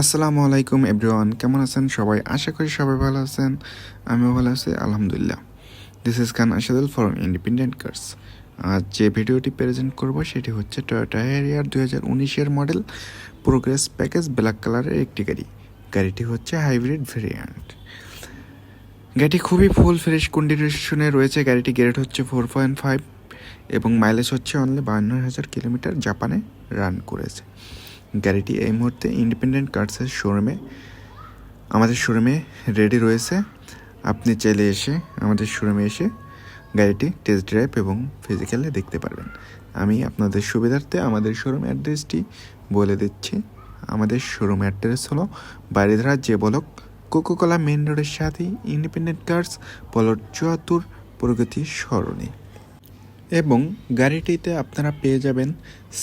আসসালামু আলাইকুম এভরিওয়ান, কেমন আছেন সবাই? আশা করি সবাই ভালো আছেন। আমিও ভালো আছি, আলহামদুলিল্লাহ। This is Khan Ashadul for independent cars. আজ যে ভিডিওটি প্রেজেন্ট করব সেটি হচ্ছে টয়োটা হ্যারিয়ার 2019-এর মডেল প্রোগ্রেস প্যাকেজ ব্ল্যাক কালারের একটি গাড়ি। গাড়িটি হচ্ছে হাইব্রিড ভেরিয়েন্ট। গাড়িটি খুবই ফুল ফ্রেশ কন্ডিশনে রয়েছে। গাড়িটি গ্রেড হচ্ছে 4.5 এবং মাইলেজ হচ্ছে অনলি 52,000 কিলোমিটার জাপানে রান করেছে। গাড়িটি এই মুহূর্তে ইন্ডিপেন্ডেন্ট কার্সের আমাদের শোরুমে রেডি রয়েছে। আপনি চাইলে আমাদের শোরুমে এসে গাড়িটি টেস্ট ড্রাইভ এবং ফিজিক্যালে দেখতে পারবেন। আমি আপনাদের সুবিধার্থে আমাদের শোরুম অ্যাড্রেসটি বলে দিচ্ছি। আমাদের শোরুম অ্যাড্রেস হলো বারিধারা যে বলক কোকোকোলা মেন রোডের সাথেই ইন্ডিপেন্ডেন্ট কার্স প্লট 74 প্রগতি সরণি। এবং গাড়িটিতে আপনারা পেয়ে যাবেন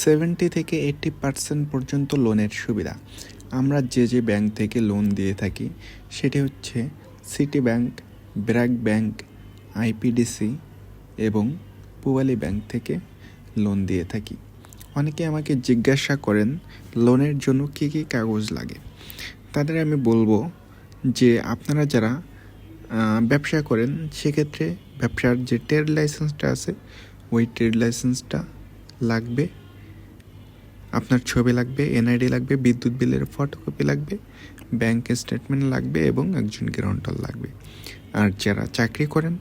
70 থেকে 80% পর্যন্ত লোনের সুবিধা। আমরা যে ব্যাংক থেকে লোন দিয়ে থাকি সেটি হচ্ছে city bank, BRAC bank, IPDC এবং পূবালী ব্যাংক থেকে লোন দিয়ে থাকি। অনেকে আমাকে জিজ্ঞাসা করেন লোনের জন্য কী কী কাগজ লাগে। তাদের আমি বলবো যে আপনারা যারা ব্যবসা করেন সেক্ষেত্রে ব্যবসার যে ট্রেড লাইসেন্সটা আছে ওই ট্রেড লাইসেন্সটা লাগবে, আপনার ছবি লাগবে, এনআইডি লাগবে, বিদ্যুৎ বিলের ফটোকপি লাগবে, ব্যাংক স্টেটমেন্ট লাগবে এবং একজন গ্যারান্টর লাগবে। আর যারা চাকরি করেন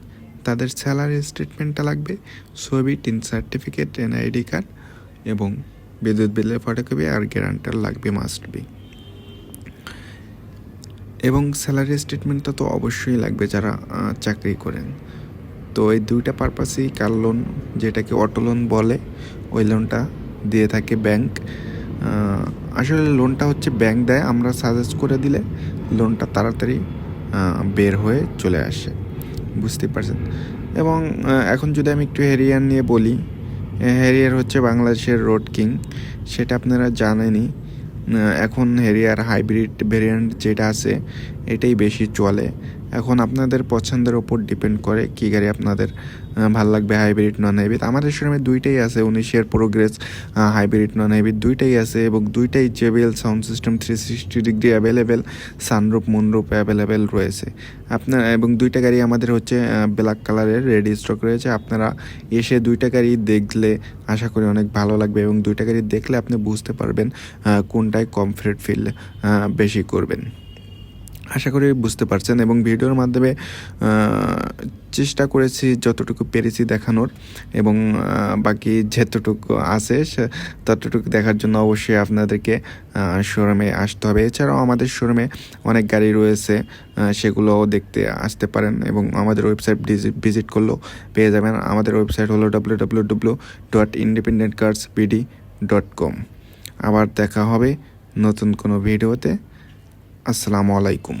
তাদের স্যালারি স্টেটমেন্টটা লাগবে, ছবি, টিন সার্টিফিকেট, এনআইডি কার্ড এবং বিদ্যুৎ বিলের ফটোকপি আর গ্যারান্টর লাগবে, মাস্ট বি। এবং স্যালারি স্টেটমেন্টটা তো অবশ্যই লাগবে যারা চাকরি করেন। তো এই দুইটা পারপাসেই কার লোন, যেটাকে অটো লোন বলে, ওই লোনটা দিয়ে থাকে ব্যাংক। আসলে লোনটা হচ্ছে ব্যাংক দেয়, আমরা সাজেস্ট করে দিলে লোনটা তাড়াতাড়ি বের হয়ে চলে আসে, বুঝতে পারছেন। এবং এখন যদি আমি একটু হ্যারিয়ার নিয়ে বলি, হ্যারিয়ার হচ্ছে বাংলাদেশের রোড কিং, সেটা আপনারা জানেনই। এখন হ্যারিয়ার হাইব্রিড ভেরিয়েন্ট যেটা আছে এটাই বেশি চলে। এখন আপনাদের পছন্দের ওপর ডিপেন্ড করে কী গাড়ি আপনাদের ভালো লাগবে, হাইব্রিড নন হাইব্রিড। আমাদের শোরুমে দুইটাই আছে, 19-এর প্রোগ্রেস হাইব্রিড নন হাইব্রিড দুইটাই আছে এবং দুইটাই JBL sound system 360 degree available, sunroof moonroof available রয়েছে আপনার। এবং দুইটা গাড়ি আমাদের হচ্ছে ব্ল্যাক কালারের রেডি স্টক রয়েছে। আপনারা এসে দুইটা গাড়ি দেখলে আশা করি অনেক ভালো লাগবে এবং দুইটা গাড়ি দেখলে আপনি বুঝতে পারবেন কোনটায় কমফোর্ট ফিল বেশি করবেন। আশা করি বুঝতে পারছেন। এবং ভিডিওর মাধ্যমে চেষ্টা করেছি যতটুকু পেরেছি দেখানোর, এবং বাকি যতটুকু আছে ততটুকু দেখার জন্য অবশ্যই আপনাদেরকে শোরুমে আসতে হবে। এছাড়াও আমাদের শোরুমে অনেক গাড়ি রয়েছে, সেগুলো দেখতে আসতে পারেন এবং আমাদের ওয়েবসাইট ভিজিট করলেও পেয়ে যাবেন। আমাদের ওয়েবসাইট হলো www.independentcarspd.com। আবার দেখা হবে নতুন কোনো ভিডিওতে। আসসালামু আলাইকুম।